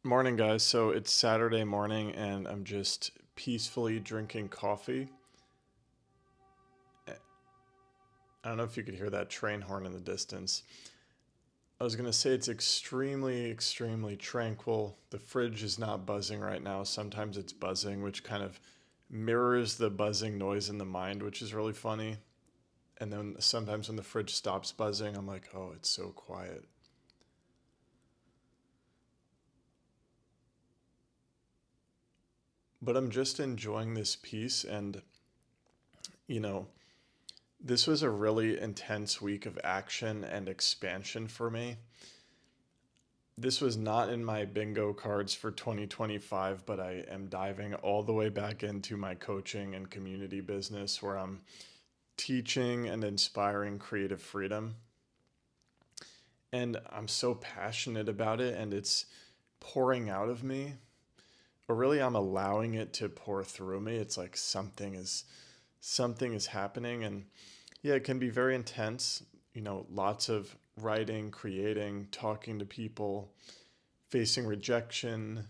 Morning, guys. So it's Saturday morning, and I'm just peacefully drinking coffee. I don't know if you could hear that train horn in the distance. I was going to say it's extremely tranquil. The fridge is not buzzing right now. Sometimes it's buzzing, which kind of mirrors the buzzing noise in the mind, which is really funny. And then sometimes when the fridge stops buzzing, I'm like, oh, it's so quiet. But I'm just enjoying this piece, and, you know, this was a really intense week of action and expansion for me. This was not in my bingo cards for 2025, but I am diving all the way back into my coaching and community business where I'm teaching and inspiring creative freedom. And I'm so passionate about it, and it's pouring out of me, or really I'm allowing it to pour through me. It's like something is happening, and yeah, it can be very intense. Lots of writing, creating, talking to people, facing rejection,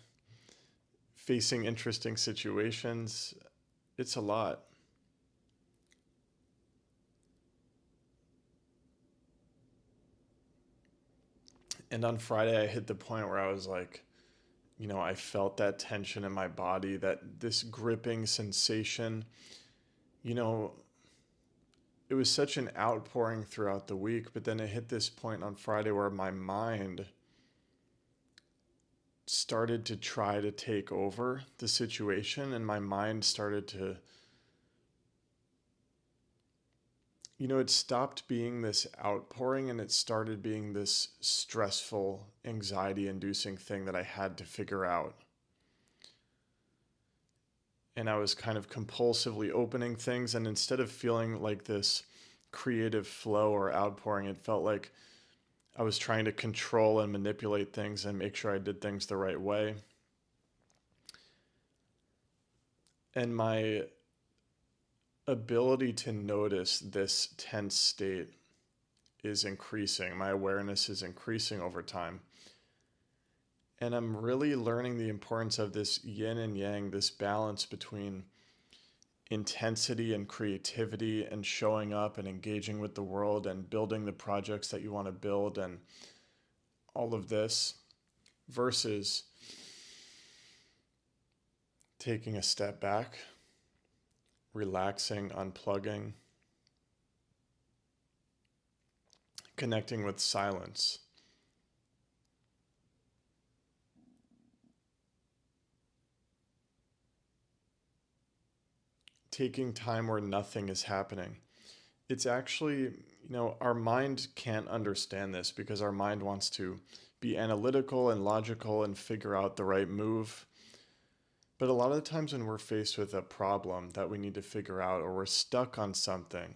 facing interesting situations. It's a lot. And on Friday, I hit the point where I was like, I felt that tension in my body, that this gripping sensation. You know, it was such an outpouring throughout the week, but then it hit this point on Friday where my mind started to try to take over the situation, and my mind started to, it stopped being this outpouring and it started being this stressful, anxiety inducing thing that I had to figure out. And I was kind of compulsively opening things, and instead of feeling like this creative flow or outpouring, it felt like I was trying to control and manipulate things and make sure I did things the right way. And my ability to notice this tense state is increasing. My awareness is increasing over time. And I'm really learning the importance of this yin and yang, this balance between intensity and creativity and showing up and engaging with the world and building the projects that you want to build and all of this versus taking a step back, relaxing, unplugging, connecting with silence. Taking time where nothing is happening. It's actually, our mind can't understand this because our mind wants to be analytical and logical and figure out the right move. But a lot of the times when we're faced with a problem that we need to figure out or we're stuck on something,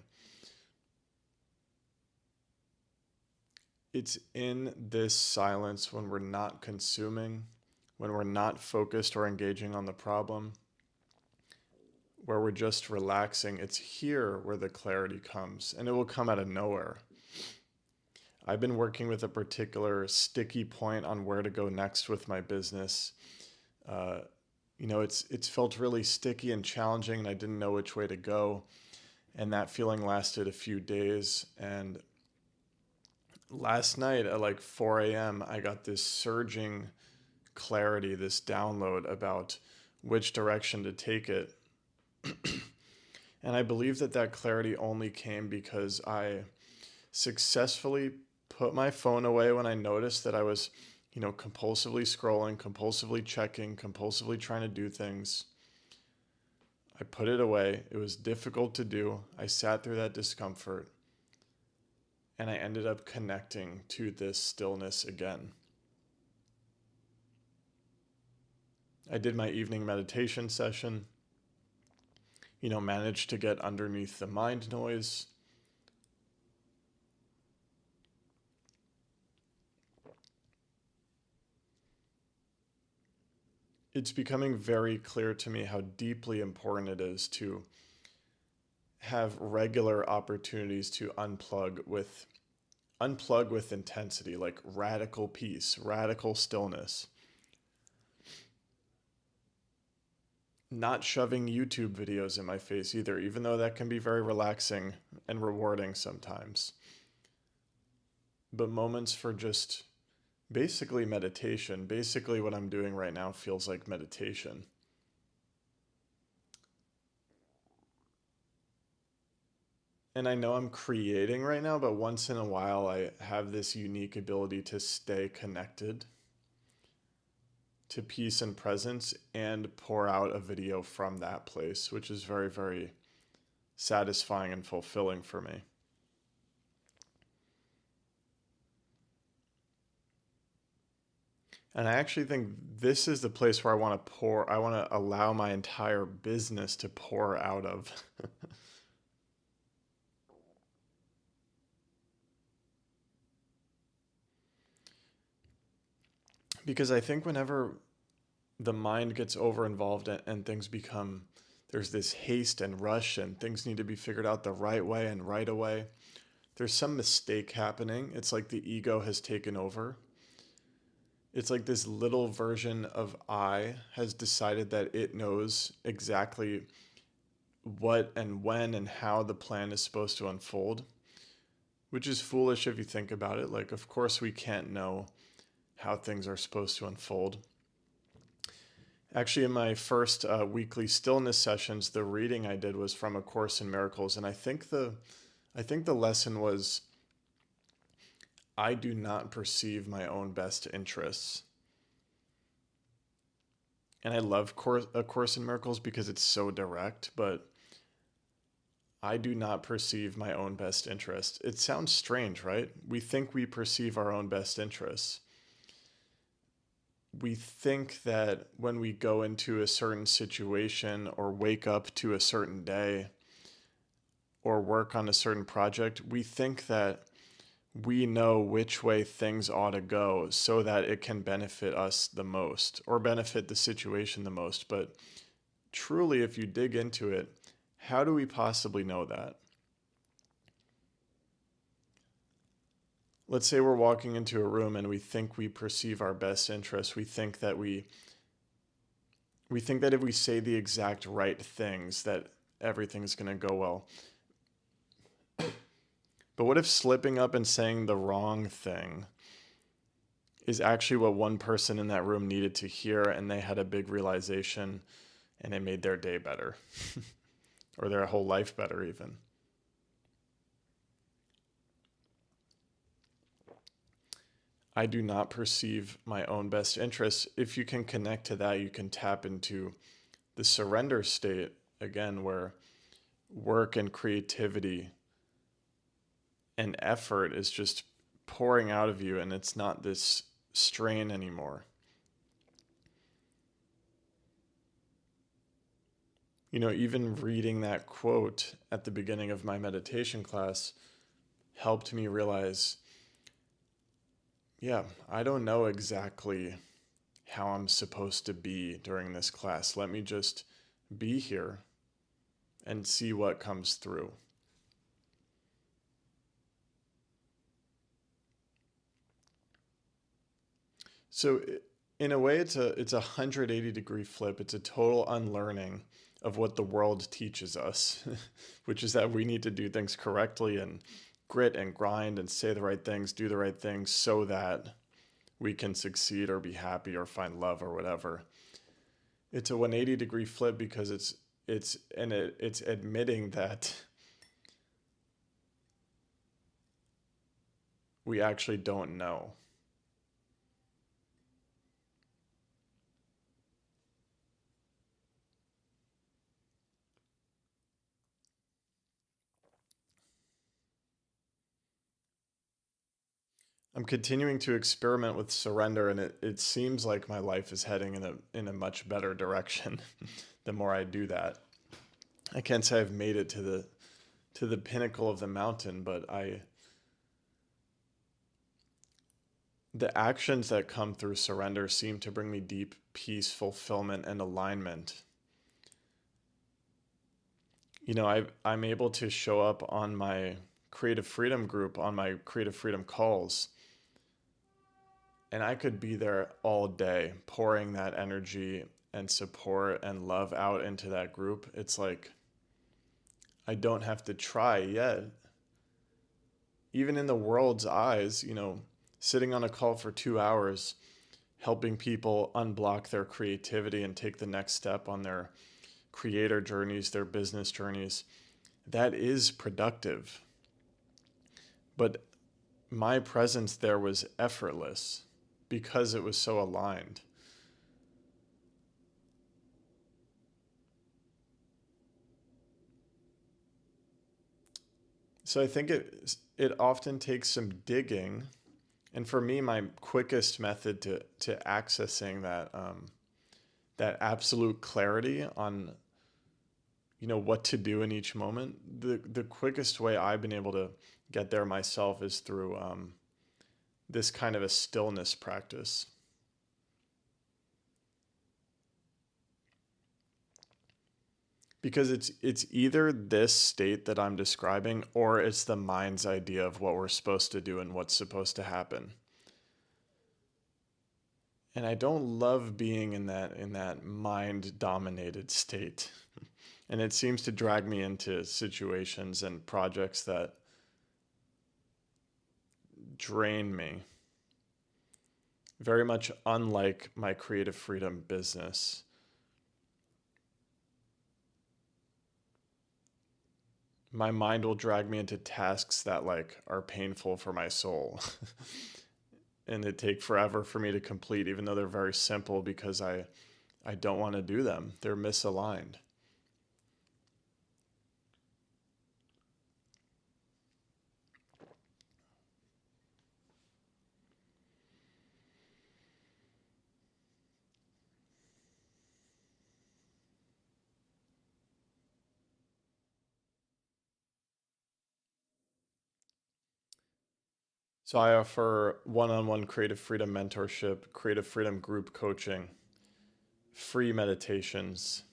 it's in this silence when we're not consuming, when we're not focused or engaging on the problem, where we're just relaxing. It's here where the clarity comes, and it will come out of nowhere. I've been working with a particular sticky point on where to go next with my business. Uh, it's felt really sticky and challenging, and I didn't know which way to go. And that feeling lasted a few days. And last night at like 4 a.m., I got this surging clarity, this download about which direction to take it. And I believe that that clarity only came because I successfully put my phone away when I noticed that I was, compulsively scrolling, compulsively checking, compulsively trying to do things. I put it away. It was difficult to do. I sat through that discomfort, and I ended up connecting to this stillness again. I did my evening meditation session, managed to get underneath the mind noise. It's becoming very clear to me how deeply important it is to have regular opportunities to unplug with intensity, like radical peace, radical stillness. not shoving YouTube videos in my face either, even though that can be very relaxing and rewarding sometimes. But moments for just basically meditation. Basically, what I'm doing right now feels like meditation. And I know I'm creating right now, but once in a while, I have this unique ability to stay connected to peace and presence and pour out a video from that place, which is very, very satisfying and fulfilling for me. And I actually think this is the place where I want to allow my entire business to pour out of. Because I think whenever the mind gets over involved and things become, there's this haste and rush and things need to be figured out the right way and right away, there's some mistake happening. It's like the ego has taken over. It's like this little version of I has decided that it knows exactly what and when and how the plan is supposed to unfold, which is foolish if you think about it. Like, of course, we can't know how things are supposed to unfold. Actually, in my first weekly stillness sessions, the reading I did was from A Course in Miracles, and I think the lesson was I do not perceive my own best interests. And I love A Course in Miracles because it's so direct, but I do not perceive my own best interest. It sounds strange, right? We think we perceive our own best interests. We think that when we go into a certain situation or wake up to a certain day or work on a certain project, we think that we know which way things ought to go so that it can benefit us the most or benefit the situation the most. But truly, if you dig into it, how do we possibly know that? Let's say we're walking into a room and we think we perceive our best interests. We think that if we say the exact right things that everything's going to go well. But what if slipping up and saying the wrong thing is actually what one person in that room needed to hear and they had a big realization and it made their day better or their whole life better even? I do not perceive my own best interests. If you can connect to that, you can tap into the surrender state again, where work and creativity and effort is just pouring out of you and it's not this strain anymore. You know, even reading that quote at the beginning of my meditation class helped me realize, yeah, I don't know exactly how I'm supposed to be during this class. Let me just be here and see what comes through. So in a way, it's a 180-degree flip. It's a total unlearning of what the world teaches us, which is that we need to do things correctly and grit and grind and say the right things, do the right things so that we can succeed or be happy or find love or whatever. It's a 180-degree flip because it's admitting that we actually don't know. I'm continuing to experiment with surrender, and it seems like my life is heading in a much better direction the more I do that. I can't say I've made it to the pinnacle of the mountain, but the actions that come through surrender seem to bring me deep peace, fulfillment, and alignment. You know, I'm able to show up on my creative freedom group, on my creative freedom calls, and I could be there all day pouring that energy and support and love out into that group, it's like I don't have to try yet. Even in the world's eyes, sitting on a call for 2 hours, helping people unblock their creativity and take the next step on their creator journeys, their business journeys, that is productive. But my presence there was effortless because it was so aligned. So I think it often takes some digging, and for me, my quickest method to accessing that absolute clarity on what to do in each moment, the quickest way I've been able to get there myself is through this kind of a stillness practice. Because it's either this state that I'm describing, or it's the mind's idea of what we're supposed to do and what's supposed to happen. And I don't love being in that mind dominated state. And it seems to drag me into situations and projects that drain me. Very much unlike my creative freedom business. My mind will drag me into tasks that like are painful for my soul. And they take forever for me to complete, even though they're very simple, because I don't want to do them. They're misaligned. So I offer one-on-one creative freedom mentorship, creative freedom group coaching, free meditations.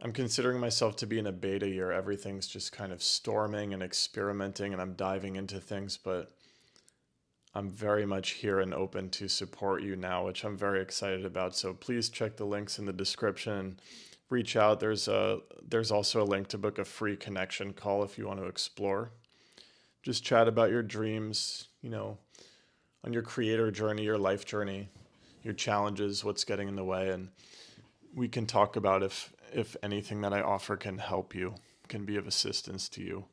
I'm considering myself to be in a beta year. Everything's just kind of storming and experimenting, and I'm diving into things, but I'm very much here and open to support you now, which I'm very excited about. So please check the links in the description. Reach out. There's also a link to book a free connection call if you want to explore. Just chat about your dreams, on your creator journey, your life journey, your challenges, what's getting in the way, and we can talk about if anything that I offer can help you, can be of assistance to you.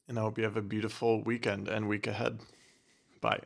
And I hope you have a beautiful weekend and week ahead. Bye.